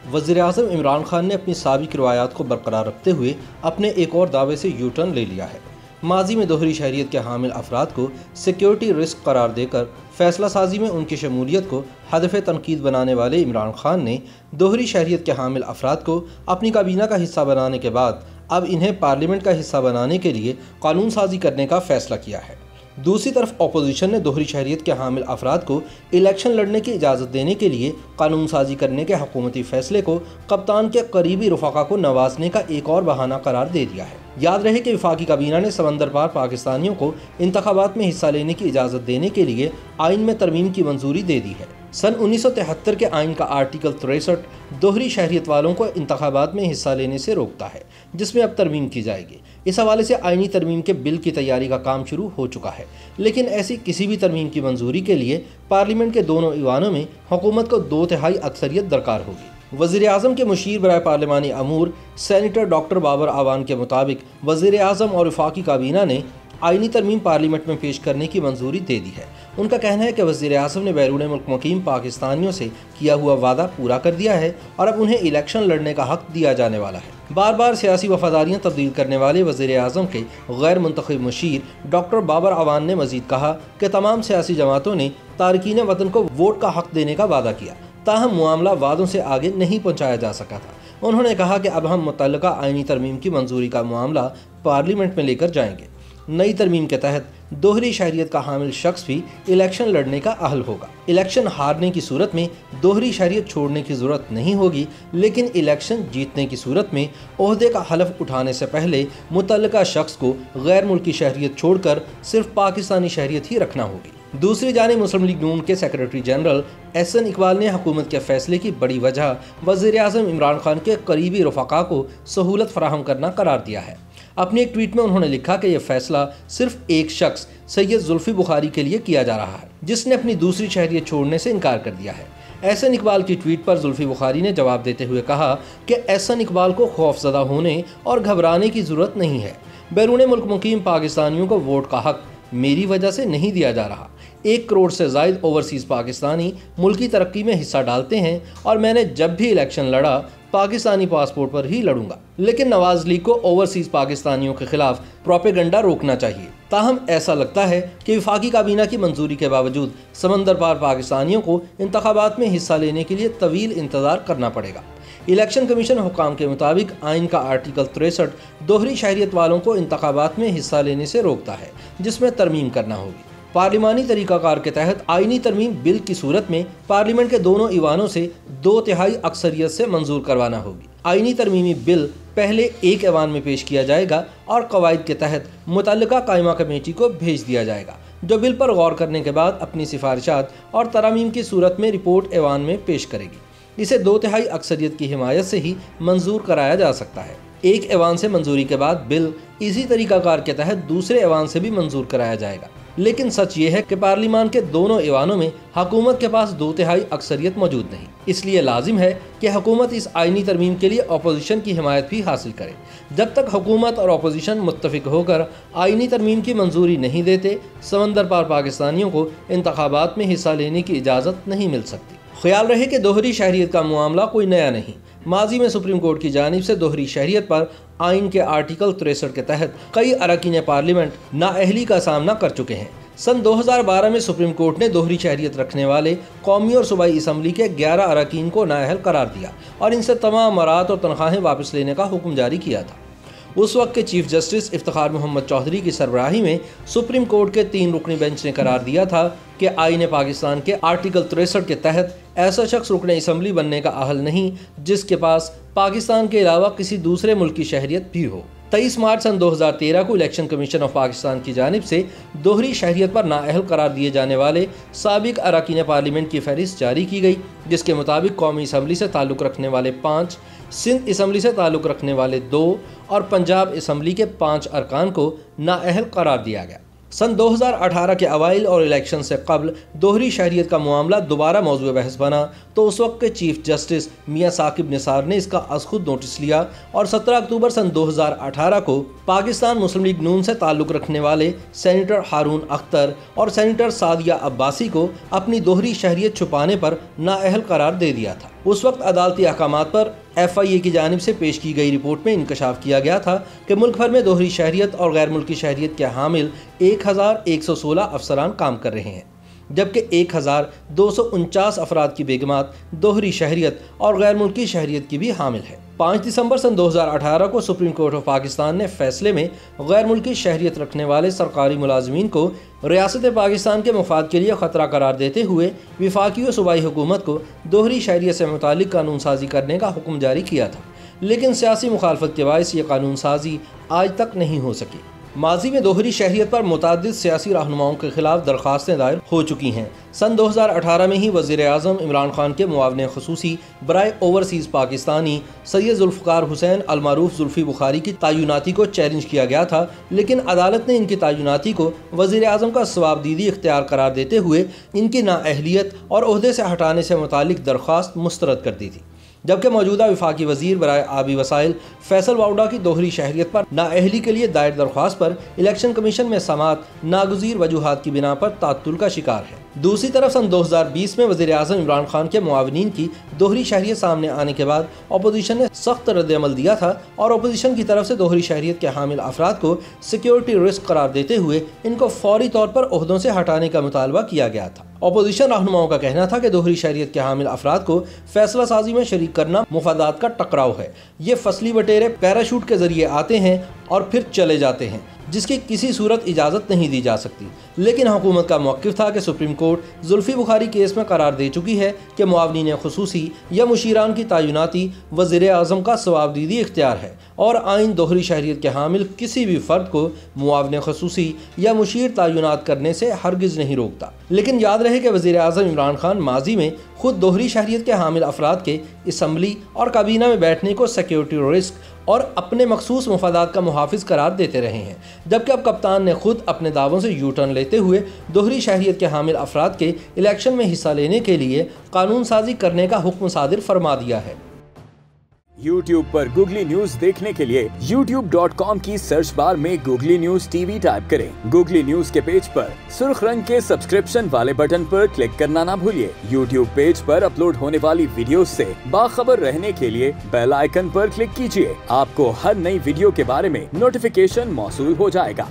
वज़ीर-ए-आज़म इमरान खान ने अपनी साबिक रवायात को बरकरार रखते हुए अपने एक और दावे से यू टर्न ले लिया है। माजी में दोहरी शहरियत के हामिल अफराद को सिक्योरिटी रिस्क करार देकर फैसला साजी में उनकी शमूलियत को हदफ तनकीद बनाने वाले इमरान खान ने दोहरी शहरियत के हामिल अफराद को अपनी काबीना का हिस्सा बनाने के बाद अब इन्हें पार्लियामेंट का हिस्सा बनाने के लिए कानून साजी करने का फैसला किया है। दूसरी तरफ अपोजिशन ने दोहरी शहरियत के हामिल अफराद को इलेक्शन लड़ने की इजाज़त देने के लिए कानून साजी करने के हुकूमती फैसले को कप्तान के करीबी रफ़ाका को नवाजने का एक और बहाना करार दे दिया है। याद रहे कि वफाकी काबीना ने समंदर पार पाकिस्तानियों को इंतखाबात में हिस्सा लेने की इजाज़त देने के लिए आइन में तरमीम की मंजूरी दे दी है। सन 1973 के आइन का आर्टिकल 63 दोहरी शहरियत वालों को इंतखाबात में हिस्सा लेने से रोकता है, जिसमें अब तरमीम की जाएगी। इस हवाले से आइनी तरमीम के बिल की तैयारी का काम शुरू हो चुका है, लेकिन ऐसी किसी भी तरमीम की मंजूरी के लिए पार्लियामेंट के दोनों ईवानों में हुकूमत को 2/3 अक्सरियत दरकार होगी। वज़ीर-ए-आज़म के मुशीर बराए पार्लिमानी अमूर सेनेटर डॉक्टर बाबर आवान के मुताबिक वज़ीर-ए-आज़म और वफाकी काबीना ने आइनी तरमीम पार्लियामेंट में पेश करने की मंजूरी दे दी है। उनका कहना है कि वज़ीर-ए-आज़म ने बैरून मुल्क मुकीम पाकिस्तानियों से किया हुआ वादा पूरा कर दिया है और अब उन्हें इलेक्शन लड़ने का हक दिया जाने वाला है। बार बार सियासी वफादारियाँ तब्दील करने वाले वज़ीर-ए-आज़म के गैर मुंतखब मुशीर डॉक्टर बाबर आवान ने मजीद कहा कि तमाम सियासी जमातों ने तारकीन वतन को वोट का हक देने का वादा किया, ताहम मामला वादों से आगे नहीं पहुँचाया जा सका था। उन्होंने कहा कि अब हम मुतल्लका आइनी तरमीम की मंजूरी का मामला पार्लियामेंट में लेकर जाएंगे। नई तरमीम के तहत दोहरी शहरियत का हामिल शख्स भी इलेक्शन लड़ने का अहल होगा। इलेक्शन हारने की सूरत में दोहरी शहरियत छोड़ने की ज़रूरत नहीं होगी, लेकिन इलेक्शन जीतने की सूरत में ओहदे का हलफ उठाने से पहले मुतल्लिका शख्स को गैर मुल्की शहरियत छोड़कर सिर्फ पाकिस्तानी शहरियत ही रखना होगी। दूसरी जानिब मुस्लिम लीग नून के सेक्रेटरी जनरल एहसन इकबाल ने हुकूमत के फैसले की बड़ी वजह वज़ीर-ए-आज़म इमरान खान के करीबी रफ़ाका को सहूलत फराहम करना करार दिया है। अपने एक ट्वीट में उन्होंने लिखा कि यह फैसला सिर्फ एक शख्स सैयद जुल्फी बुखारी के लिए किया जा रहा है, जिसने अपनी दूसरी शहरियत छोड़ने से इनकार कर दिया है। एहसन इकबाल की ट्वीट पर जुल्फी बुखारी ने जवाब देते हुए कहा कि एहसन इकबाल को खौफजदा होने और घबराने की ज़रूरत नहीं है। बैरून मुल्क मुकीम पाकिस्तानियों को वोट का हक मेरी वजह से नहीं दिया जा रहा। 1 करोड़ से ज़ायद ओवरसीज़ पाकिस्तानी मुल्की तरक्की में हिस्सा डालते हैं और मैंने जब भी इलेक्शन लड़ा पाकिस्तानी पासपोर्ट पर ही लड़ूंगा। लेकिन नवाज लीग को ओवरसीज़ पाकिस्तानियों के खिलाफ प्रोपेगेंडा रोकना चाहिए। ताहम ऐसा लगता है कि वफाकी काबीना की मंजूरी के बावजूद समंदर पार पाकिस्तानियों को इंतखाबात में हिस्सा लेने के लिए तवील इंतज़ार करना पड़ेगा। इलेक्शन कमीशन हुकाम के मुताबिक आइन का आर्टिकल 63 दोहरी शहरियत वालों को इंतखाबात में हिस्सा लेने से रोकता है, जिसमें तरमीम करना होगी। पार्लिमानी तरीक़ाकार के तहत आइनी तरमीम बिल की सूरत में पार्लियामेंट के दोनों ईवानों से 2/3 अक्सरियत से मंजूर करवाना होगी। आइनी तरमीमी बिल पहले एक ऐवान में पेश किया जाएगा और कवायद के तहत मुतल्लिका कायमा कमेटी को भेज दिया जाएगा, जो बिल पर गौर करने के बाद अपनी सिफारिशात और तरामीम की सूरत में रिपोर्ट ऐवान में पेश करेगी। इसे 2/3 अक्सरियत की हिमायत से ही मंजूर कराया जा सकता है। एक ऐवान से मंजूरी के बाद बिल इसी तरीक़ाकार के तहत दूसरे ऐवान से भी मंजूर कराया जाएगा। लेकिन सच ये है कि पार्लिमान के दोनों ऐवानों में हुकूमत के पास 2/3 अक्सरियत मौजूद नहीं। इसलिए लाजिम है कि हुकूमत इस आइनी तरमीम के लिए अपोजिशन की हिमायत भी हासिल करे। जब तक हुकूमत और अपोजिशन मुत्तफिक होकर आइनी तरमीम की मंजूरी नहीं देते, समंदर पार पाकिस्तानियों को इंतखाबात में हिस्सा लेने की इजाज़त नहीं मिल सकती। ख्याल रहे कि दोहरी शहरियत का मामला कोई नया नहीं। माजी में सुप्रीम कोर्ट की जानिब से दोहरी शहरियत पर आइन के आर्टिकल 63 के तहत कई अरकान पार्लियामेंट नाअहली का सामना कर चुके हैं। सन 2012 में सुप्रीम कोर्ट ने दोहरी शहरियत रखने वाले कौमी और सूबाई असम्बली के 11 अरकान को नाअहल करार दिया और इनसे तमाम मरात और तनख्वाहें वापस लेने का हुक्म जारी किया था। उस वक्त के चीफ जस्टिस इफ्तिखार मोहम्मद चौधरी की सरबराही में सुप्रीम कोर्ट के 3 रुकनी बेंच ने करार दिया था कि आईन पाकिस्तान के आर्टिकल 63 के तहत ऐसा शख्स रुकने असम्बली बनने का अहल नहीं जिसके पास पाकिस्तान के अलावा किसी दूसरे मुल्क की शहरियत भी हो। 23 मार्च सन 2013 को इलेक्शन कमीशन ऑफ पाकिस्तान की जानिब से दोहरी शहरियत पर नाअहल करार दिए जाने वाले साबिक अरकान पार्लियामेंट की फहरिस्त जारी की गई, जिसके मुताबिक कौमी असम्बली से ताल्लुक़ रखने वाले 5, सिंध असम्बली से ताल्लुक़ रखने वाले 2 और पंजाब असम्बली के 5 अरकान को नाअहल करार दिया गया। सन 2018 के अवाइल और इलेक्शन से कबल दोहरी शहरियत का मामला दोबारा मौजूद बहस बना तो उस वक्त के चीफ जस्टिस मियां साकिब निसार ने इसका अज़ खुद नोटिस लिया और 17 अक्टूबर सन 2018 को पाकिस्तान मुस्लिम लीग नून से ताल्लुक़ रखने वाले सेनेटर हारून अख्तर और सेनेटर सादिया अब्बासी को अपनी दोहरी शहरियत छुपाने पर नाअहल करार दे दिया था। उस वक्त अदालती अहकामात पर FIA की जानिब से पेश की गई रिपोर्ट में इंकशाफ किया गया था कि मुल्क भर में दोहरी शहरियत और गैर मुल्की शहरियत के हामिल 1116 अफसरान काम कर रहे हैं, जबकि 1249 अफराद की बेगमात दोहरी शहरियत और गैर मुल्की शहरियत की भी हामिल है। 5 दिसंबर सन 2018 को सुप्रीम कोर्ट ऑफ पाकिस्तान ने फैसले में गैर मुल्की शहरियत रखने वाले सरकारी मुलाजमीन को रियासत पाकिस्तान के मफाद के लिए ख़तरा करार देते हुए विफाकी और सूबाई हुकूमत को दोहरी शहरियत से मुतालिक कानून साजी करने का हुक्म जारी किया था, लेकिन सियासी मुखालफत के बायस ये कानून साजी आज तक नहीं हो सकी। माजी में दोहरी शहरियत पर मुतादिद सियासी रहनुमाओं के खिलाफ दरख्वास्तें दायर हो चुकी हैं। सन 2018 में ही वज़ीर-ए-आज़म इमरान खान के मुआविन ख़ुसूसी बराए ओवरसीज़ पाकिस्तानी सैयद जुल्फ़िकार हुसैन अलमारूफ जुल्फ़ी बुखारी की तैनाती को चैलेंज किया गया था, लेकिन अदालत ने इनकी तैनाती को वज़ीर-ए-आज़म का सवाबदीदी इख्तियार करार देते हुए इनकी नाअहलियत और ओहदे से हटाने से मुतालिक दरख्वास्त मुस्तरद कर दी थी। जबकि मौजूदा वफाकी वज़ीर बराए आबी वसाइल फैसल वाउडा की दोहरी शहरियत पर नाअहली के लिए दायर दरख्वास्त पर इलेक्शन कमीशन में समाअत नागुज़ीर वजूहात की बिना पर तात्तुल का शिकार है। दूसरी तरफ सन 2020 में वज़ीर-ए-आज़म इमरान खान के मुआविनीन की दोहरी शहरियत सामने आने के बाद अपोजिशन ने सख्त रद्द-ए-अमल दिया था और अपोजिशन की तरफ से दोहरी शहरियत के हामिल अफराद को सिक्योरिटी रिस्क करार देते हुए इनको फौरी तौर पर ओहदों से हटाने का मुतालबा किया गया था। अपोजिशन रहनुमाओं का कहना था कि दोहरी शहरियत के हामिल अफराद को फैसला साजी में शरीक करना मुफादात का टकराव है। ये फसली बटेरे पैराशूट के जरिए आते हैं और फिर चले जाते हैं, जिसकी किसी सूरत इजाज़त नहीं दी जा सकती। लेकिन हुकूमत का मौक़िफ़ था कि supreme court Zulfi Bukhari case में करार दे चुकी है कि मुआवनीन ख़ुसूसी या मुशीरान की तैनाती वज़ीर-ए-आज़म का सवाबदीदी इख्तियार है और आइन दोहरी शहरियत के हामिल किसी भी फ़र्द को मुआवने ख़ुसूसी या मुशीर तैनात करने से हरगिज़ नहीं रोकता। लेकिन याद रहे कि वज़ीर-ए-आज़म इमरान खान माजी में खुद दोहरी शहरियत के हामिल अफराद के असम्बली और काबीना में बैठने को सिक्योरिटी रिस्क और अपने मखसूस मफादात का मुहाफिज करार देते रहे हैं, जबकि अब कप्तान ने खुद अपने दावों से यू टर्न लेते हुए दोहरी शहरियत के हामिल अफराद के इलेक्शन में हिस्सा लेने के लिए कानून साजी करने का हुक्म सादिर फरमा दिया है। YouTube पर गूगली न्यूज देखने के लिए youtube.com की सर्च बार में गूगली न्यूज TV टाइप करें। गूगली न्यूज के पेज पर सुर्ख रंग के सब्सक्रिप्शन वाले बटन पर क्लिक करना ना भूलिए। YouTube पेज पर अपलोड होने वाली वीडियोस से बाखबर रहने के लिए बेल आइकन पर क्लिक कीजिए। आपको हर नई वीडियो के बारे में नोटिफिकेशन मौसूल हो जाएगा।